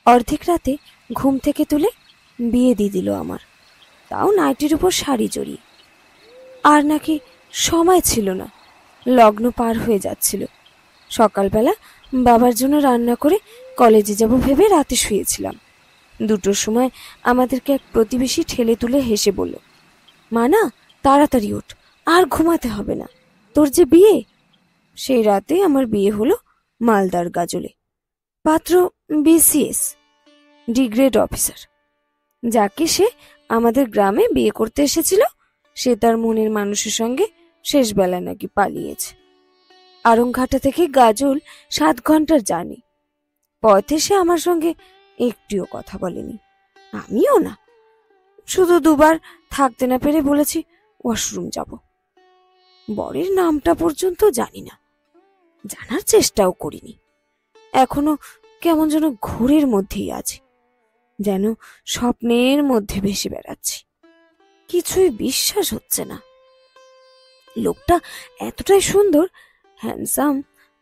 অর্ধেক রাতে ঘুম থেকে তুলে বিয়ে দিয়ে দিল আমার, তাও নাইটির উপর শাড়ি জড়িয়ে। আর নাকি সময় ছিল না, লগ্ন পার হয়ে যাচ্ছিল। সকালবেলা বাবার জন্য রান্না করে কলেজে যাব ভেবে রাতে শুয়েছিলাম। 2টোর সময় আমাদেরকে এক প্রতিবেশী ঠেলে তুলে হেসে বলল, মা না, তাড়াতাড়ি ওঠ, আর ঘুমাতে হবে না, তোর যে বিয়ে। সেই রাতে আমার বিয়ে হলো মালদার গাজলে। পাত্র বিসিএস, ডিগ্রেড অফিসার। যাকে সে আমাদের গ্রামে বিয়ে করতে এসেছিল, সে তার মনের মানুষের সঙ্গে শেষ বেলা নাকি পালিয়েছে। আরংঘাটা থেকে গাজল 7 ঘন্টার জার্নি। পথে সে আমার সঙ্গে একটিও কথা বলেনি, আমিও না। শুধু 2বার থাকতে না পেরে বলেছি ওয়াশরুম যাব। বরের নামটা পর্যন্ত জানি না, জানার চেষ্টাও করিনি। এখনো কেমন যেন ঘোরের মধ্যেই আছি, যেন স্বপ্নের মধ্যে ভেসে বেড়াচ্ছি। কিছুই বিশ্বাস হচ্ছে না। লোকটা এতটাই সুন্দর, হ্যান্ডসাম,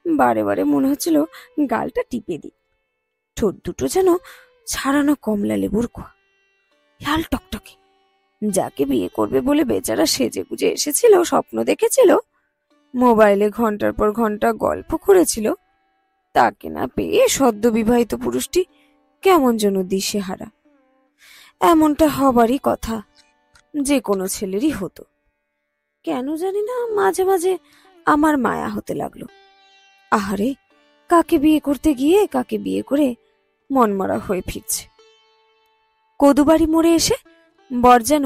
বারে বারে মনে হচ্ছিল গালটা টিপে দিই। ঠোঁট দুটো যেন ছাড়ানো কমলা লেবুর কোয়া, লাল টকটকে। যাকে বিয়ে করবে বলে বেচারা সেজে গুজে এসেছিল, স্বপ্ন দেখেছিল, মোবাইলে ঘন্টার পর ঘন্টা গল্প করেছিল, তাকে না পেয়ে সদ্য বিবাহিত পুরুষটি কেমন যেন দিশেহারা। এমনটা হবারই কথা, যে কোনো ছেলেরই হতো। কেন জানি না মাঝে মাঝে আমার মায়া হতে লাগলো। আহারে, কাকে বিয়ে করতে গিয়ে কাকে বিয়ে করে মনমরা হয়ে ফিরছে। কদুবাড়ি মোড়ে এসে বর যেন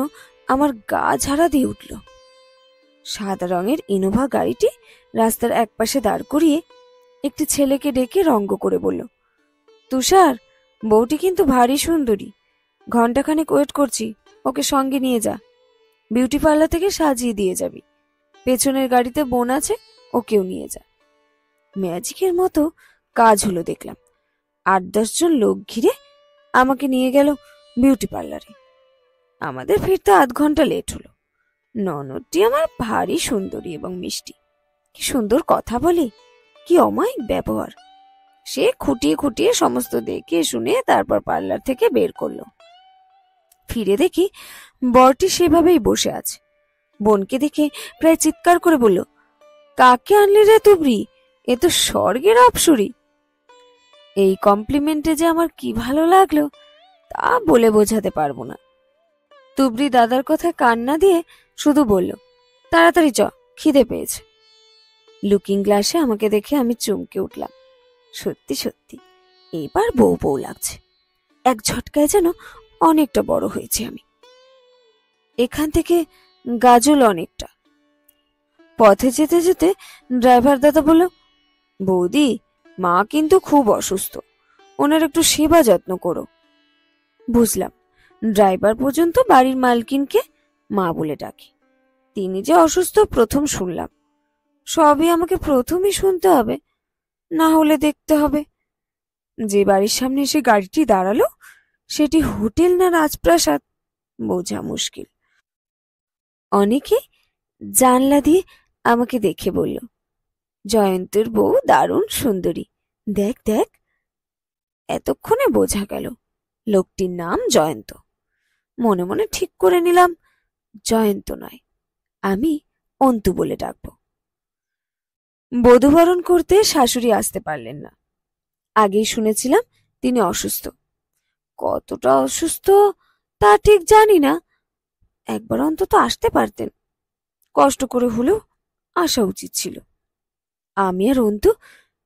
আমার গা ঝাড়া দিয়ে উঠল। সাদা রঙের ইনোভা গাড়িটি রাস্তার একপাশে দাঁড় করিয়ে একটি ছেলেকে ডেকে রঙ্গ করে বলল, তুষার, বউটি কিন্তু ভারী সুন্দরী, ঘন্টাখানেক ওয়েট করছি, ওকে সঙ্গে নিয়ে যা, বিউটি পার্লার থেকে সাজিয়ে দিয়ে যাবি, পেছনের গাড়িতে বোন আছে, ওকেও নিয়ে যা। ম্যাজিকের মতো কাজ হলো দেখলাম। 8-10 জন লোক ঘিরে আমাকে নিয়ে গেল বিউটি পার্লারে। আমাদের ফিরতে 1/2 ঘন্টা লেট হলো। ননদটি আমার ভারী সুন্দরী এবং মিষ্টি, কি সুন্দর কথা বলে, কি অমায়িক ব্যবহার। সে খুঁটিয়ে খুঁটিয়ে সমস্ত দেখে শুনে তারপর পার্লার থেকে বের করলো। ফিরে দেখি বরটি সেভাবেই বসে আছে। বোনকে দেখে প্রায় চিৎকার করে বলল, কাকে আনলি রে তুবড়ি, এ তো স্বর্গের অপ্সরী। এই কমপ্লিমেন্টে যে আমার কি ভালো লাগলো তা বলে বোঝাতে পারবো না। তুবড়ি দাদার কথা কান না দিয়ে শুধু বলল, তাড়াতাড়ি চ, খিদে পেয়েছে। লুকিং গ্লাসে আমাকে দেখে আমি চমকে উঠলাম। সত্যি সত্যি এবার বউ বউ লাগছে। এক ঝটকায় যেন অনেকটা বড় হয়েছে আমি। এখান থেকে গাজল অনেকটা। পথে যেতে যেতে ড্রাইভার দাদা বলল, বৌদি, মা কিন্তু খুব অসুস্থ, ওনার একটু সেবা যত্ন করো। বুঝলাম, ড্রাইভার পর্যন্ত বাড়ির মালকিনকে মা বলে ডাকে। তিনি যে অসুস্থ প্রথম শুনলাম। সবই আমাকে প্রথমই শুনতে হবে, না হলে দেখতে হবে। যে বাড়ির সামনে এসে গাড়িটি দাঁড়ালো সেটি হোটেল না রাজপ্রাসাদ বোঝা মুশকিল। অনেকে জানলা দিয়ে আমাকে দেখে বলল, জয়ন্তের বউ দারুণ সুন্দরী, দেখ দেখ। এতক্ষণে বোঝা গেল লোকটির নাম জয়ন্ত। মনে মনে ঠিক করে নিলাম জয়ন্ত নয়, আমি অন্তু বলে ডাকব। বধূবরণ করতে শাশুড়ি আসতে পারলেন না। আগেই শুনেছিলাম তিনি অসুস্থ। কতটা অসুস্থ তা ঠিক জানি না, একবার অন্তত আসতে পারতেন। কষ্ট করে হলেও আসা উচিত ছিল। আমি আর অন্তু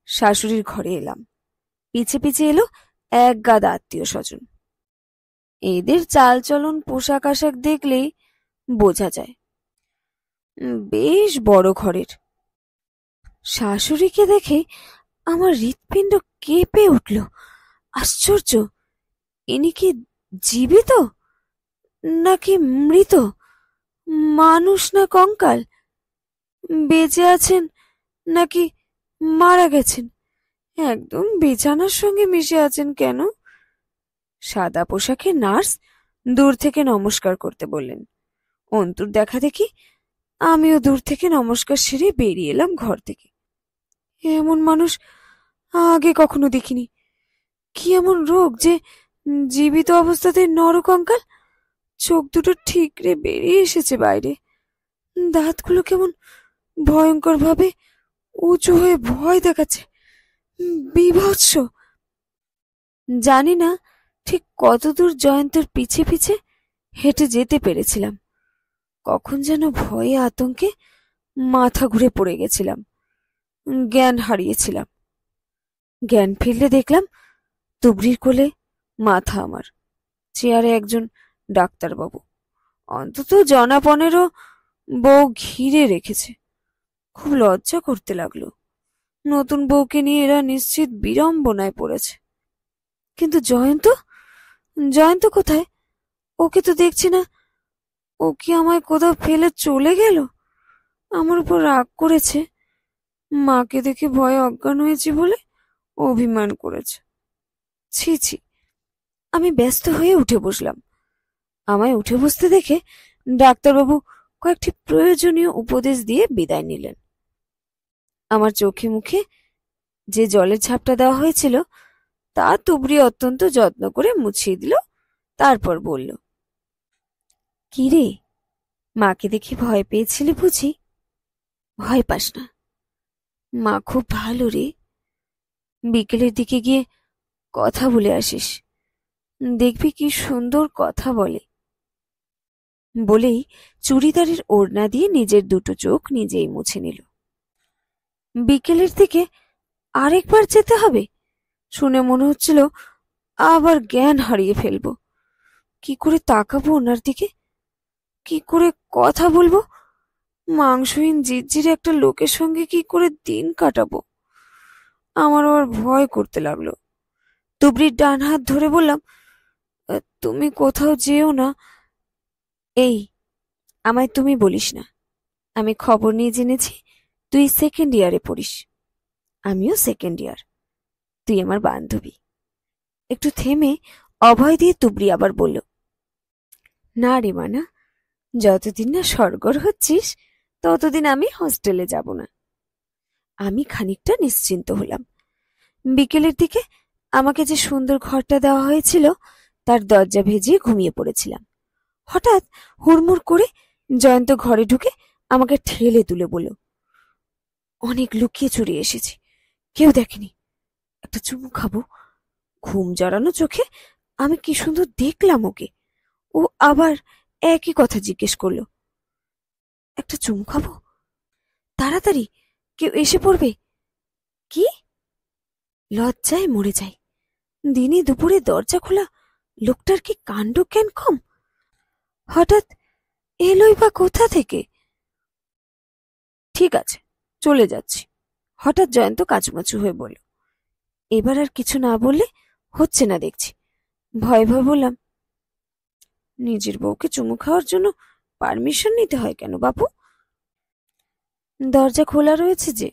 শাশুড়ির ঘরে এলাম। পিছে পিছে এলো এক গাদা আত্মীয় স্বজন। এদের চালচলন পোশাক আশাক দেখলেই বোঝা যায় বেশ বড় ঘরের। শাশুড়িকে দেখে আমার হৃৎপিণ্ড কেঁপে উঠল। আশ্চর্য, ইনি কি জীবিত নাকি মৃত? মানুষ না কঙ্কাল? বেঁচে আছেন নাকি মারা গেছেন? একদম বিছানার সঙ্গে মিশে আছেন কেন? সাদা পোশাকে নার্স দূর থেকে নমস্কার করতে বললেন। অন্তুর দেখা দেখি আমিও দূর থেকে নমস্কার সেরে বেরিয়ে এলাম ঘর থেকে। এমন মানুষ আগে কখনো দেখিনি। কি এমন রোগ যে জীবিত অবস্থাতে নরকঙ্কাল? চোখ দুটো ঠিকরে বেরিয়ে এসেছে বাইরে। দাঁতগুলো কেমন ভয়ঙ্কর ভাবে উঁচু হয়ে ভয় দেখাচ্ছে। বীভৎস। জানি না ঠিক কতদূর জয়ন্তর পিছে পিছে হেঁটে যেতে পেরেছিলাম। কখন যেন ভয়ে আতঙ্কে মাথা ঘুরে পড়ে গেছিলাম, জ্ঞান হারিয়েছিলাম। জ্ঞান ফিরলে দেখলাম তুবড়ির কোলে মাথা আমার, চেয়ারে একজন ডাক্তারবাবু, অন্তত জনাপনেরও বউ ঘিরে রেখেছে। খুব লজ্জা করতে লাগলো। নতুন বউকে নিয়ে এরা নিশ্চিত বিড়ম্বনায় পড়েছে। কিন্তু জয়ন্ত, জয়ন্ত কোথায়? ওকে তো দেখছি না। ও কি আমায় কোথাও ফেলে চলে গেল? আমার উপর রাগ করেছে, মাকে দেখে ভয়ে অজ্ঞান হয়েছি বলে অভিমান করেছে। ছি ছি। আমি ব্যস্ত হয়ে উঠে বসলাম। আমায় উঠে বসতে দেখে ডাক্তারবাবু কয়েকটি প্রয়োজনীয় উপদেশ দিয়ে বিদায় নিলেন। আমার চোখে মুখে যে জলের ছাপটা দেওয়া হয়েছিল তা তুবড়ি অত্যন্ত যত্ন করে মুছিয়ে দিল। তারপর বলল, কি রে, মাকে দেখে ভয় পেয়েছিলি বুঝি? ভয় পাস না, মা খুব ভালো রে। বিকেলের দিকে গিয়ে কথা বলে আসিস, দেখবি কি সুন্দর কথা বলে। বলেই চুড়িদারের ওড়না দিয়ে নিজের দুটো চোখ নিজেই মুছে নিল। বিকেলের দিকে আরেকবার যেতে হবে শুনে মনে হচ্ছিল আবার জ্ঞান হারিয়ে ফেলবো। কি করে তাকাবো ওনার দিকে, কি করে কথা বলবো? মাংসহীন জিরজিরে একটা লোকের সঙ্গে কি করে দিন কাটাবো? আমার আবার ভয় করতে লাগলো। তুবড়ির ডান হাত ধরে বললাম, তুমি কোথাও যেও না। এই, আমায় তুমি বলিস না। আমি খবর নিয়ে জেনেছি তুই সেকেন্ড ইয়ারে পড়িস, আমিও সেকেন্ড ইয়ার। তুই আমার বান্ধবী। একটু থেমে অভয় দিয়ে তুবড়ি আবার বলল, না রে মানা, যতদিন না সরগর হচ্ছিস ততদিন আমি হস্টেলে যাব না। আমি খানিকটা নিশ্চিন্ত হলাম। বিকেলের দিকে আমাকে যে সুন্দর ঘরটা দেওয়া হয়েছিল তার দরজা ভেজিয়ে ঘুমিয়ে পড়েছিলাম। হঠাৎ হুড়মুড় করে জয়ন্ত ঘরে ঢুকে আমাকে ঠেলে তুলে বলল, অনেক লুকিয়ে চুরিয়ে এসেছি, কেউ দেখেনি, একটা চুমু খাবো। ঘুম জড়ানো চোখে আমি কি সুন্দর দেখলাম ওকে। ও আবার একই কথা জিজ্ঞেস করলো, একটা চুমু খাবো? তাড়াতাড়ি, কেউ এসে পড়বে। কি? লজ্জায় মরে যাই। দিনে দুপুরে দরজা খোলা লোকটার কি কাণ্ড জ্ঞান কম? হঠাৎ এলোই বা কোথা থেকে? ঠিক আছে, চলে যাচ্ছি। হঠাৎ জয়ন্ত কাচুমাচু হয়ে বলল। এবার আর কিছু না বললে হচ্ছে না দেখছি। ভয়ে ভয়ে বললাম, নিজের বউকে চুমু খাওয়ার জন্য পারমিশন নিতে হয় কেন বাপু? দরজা খোলা রয়েছে যে।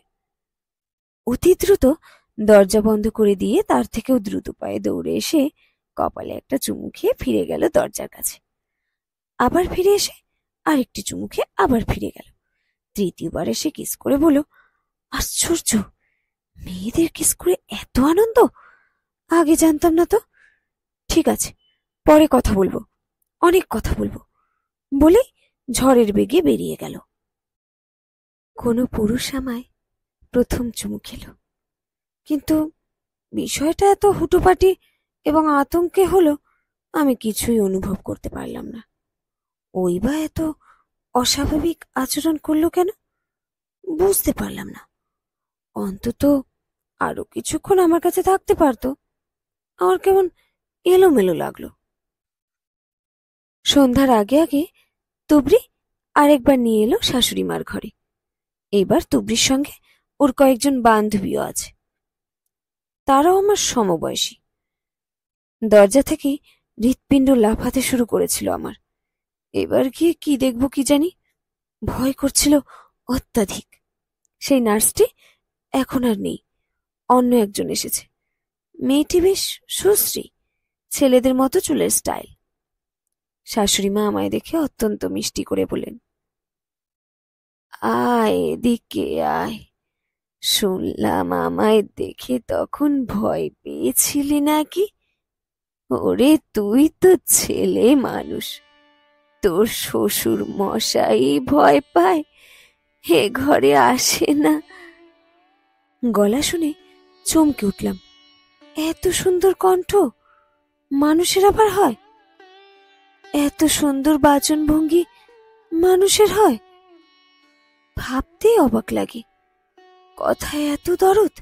অতি দ্রুত দরজা বন্ধ করে দিয়ে তার থেকেও দ্রুত পায়ে দৌড়ে এসে কপালে একটা চুমু খেয়ে ফিরে গেল দরজার কাছে। আবার ফিরে এসে আরেকটি চুমু খেয়ে আবার ফিরে গেল। তৃতীয়বার এসে কিস করে বলল, আশ্চর্য, মেয়েদের কিস করে এত আনন্দ! আগে জানতাম না তো। ঠিক আছে, পরে কথা বলবো, অনেক কথা বলবো, বলে ঝড়ের বেগে বেরিয়ে গেল। কোনো পুরুষ আমায় প্রথম চুমু খেল, কিন্তু বিষয়টা এত হুটোপাটি এবং আতঙ্কে হলো আমি কিছুই অনুভব করতে পারলাম না। ওই বা এত অস্বাভাবিক আচরণ করলো কেন বুঝতে পারলাম না। অন্তত আরো কিছুক্ষণ আমার কাছে থাকতে পারতো। আমার কেমন এলোমেলো লাগলো। সন্ধ্যার আগে আগে তুবড়ি আরেকবার নিয়ে এলো শাশুড়ি মার ঘরে। এবার তুবড়ির সঙ্গে ওর কয়েকজন বান্ধবীও আছে, তারাও আমার সমবয়সী। দরজা থেকে হৃৎপিণ্ড লাফাতে শুরু করেছিল আমার। এবার গিয়ে কি দেখবো কি জানি, ভয় করছিল অত্যাধিক। সেই নার্সটি এখন আর নেই, অন্য একজন এসেছে। মেয়েটি বেশ সুশ্রী, ছেলেদের মতো চুলের স্টাইল। শাশুড়ি মা আমায় দেখে অত্যন্ত মিষ্টি করে বললেন, আয় এদিকে আয়, শুনলাম আমায় দেখে তখন ভয় পেয়েছিলি নাকি? ওরে তুই তো ছেলে মানুষ, তোর শ্বশুর মশাই ভয় পায়, এ ঘরে আসে না। গলা শুনে চমকে উঠলাম। এত সুন্দর কণ্ঠ মানুষের আবার হয়? এত সুন্দর বাচনভঙ্গি মানুষের হয়? ভাবতেই অবাক লাগে, কথায় এত দরদ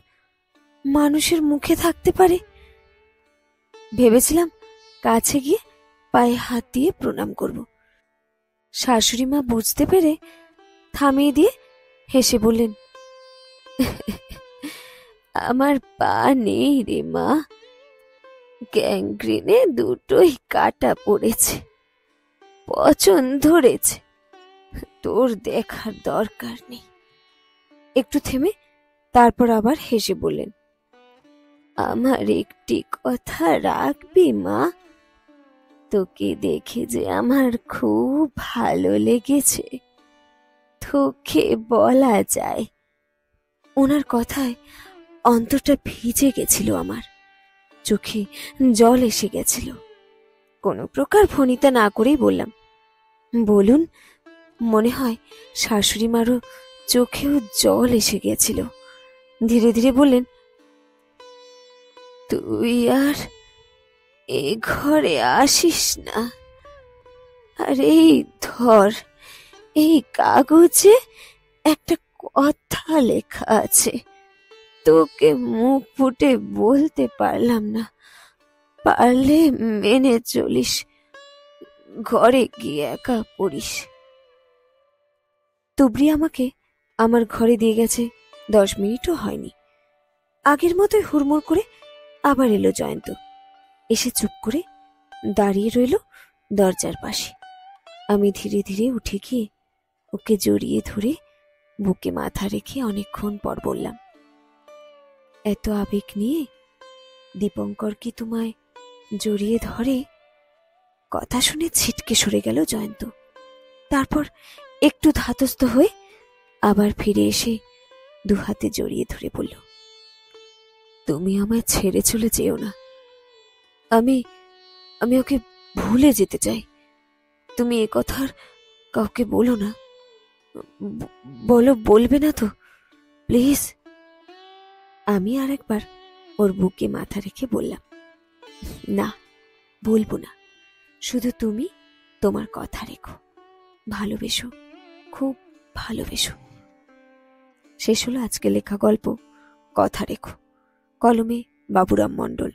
মানুষের মুখে থাকতে পারে। ভেবেছিলাম কাছে গিয়ে পায়ে হাত দিয়ে প্রণাম করব। শাশুড়ি মা বুঝতে পেরে থামিয়ে দিয়ে হেসে বললেন, আমার পা নেই রে মা, গ্যাংগ্রিনে দুটোই কাটা পড়েছে, পচন ধরেছে, তোর দেখার দরকার নেই। একটু থেমে তারপর আবার হেসে বললেন, আমার একটি কথা রাখবি মা? তোকে দেখে যে আমার খুব ভালো লেগেছে, তোকে বলা যায়। ওনার কথায় অন্তরটা ভিজে গেছিল আমার, চোখে জল এসে গেছিল। কোনো প্রকার ফণিতা না করেই বললাম, বলুন। মনে হয় শাশুড়ি মারও চোখেও জল এসে গেছিল। ধীরে ধীরে বললেন, তুই আর এ ঘরে আসিস না। আর এই ধর, এই কাগজে একটা কথা লেখা আছে, তোকে মুখ ফুটে বলতে পারলাম না, পারলে মেনে চলিস, ঘরে গিয়ে একা পড়িস। তুবড়ি আমাকে আমার ঘরে দিয়ে গেছে 10 মিনিটও হয়নি। আগের মতোই হুড়মুড় করে আবার এলো জয়ন্ত। এসে চুপ করে দাঁড়িয়ে রইল দরজার পাশে। আমি ধীরে ধীরে উঠে গিয়ে ওকে জড়িয়ে ধরে বুকে মাথা রেখে অনেকক্ষণ পর বললাম, এত আবেগ নিয়ে দীপঙ্কর কি তোমায় জড়িয়ে ধরে? কথা শুনে ছিটকে সরে গেল জয়ন্ত। তারপর একটু ধাতস্থ হয়ে আবার ফিরে এসে দুহাতে জড়িয়ে ধরে বলল, তুমি আমায় ছেড়ে চলে যেও না। আমি আমি ওকে ভুলে যেতে চাই। তুমি এ কথার কাউকে বলো না। বলবে না তো প্লিজ? আমি আরেকবার ওর বুকে মাথা রেখে বললাম, না, বলবো না। শুধু তুমি তোমার কথা রেখো, ভালোবেসো, খুব ভালোবেসো। শেষ হলো আজকে লেখা গল্প কথা রেখো। কলমে বাবুরাম মণ্ডল।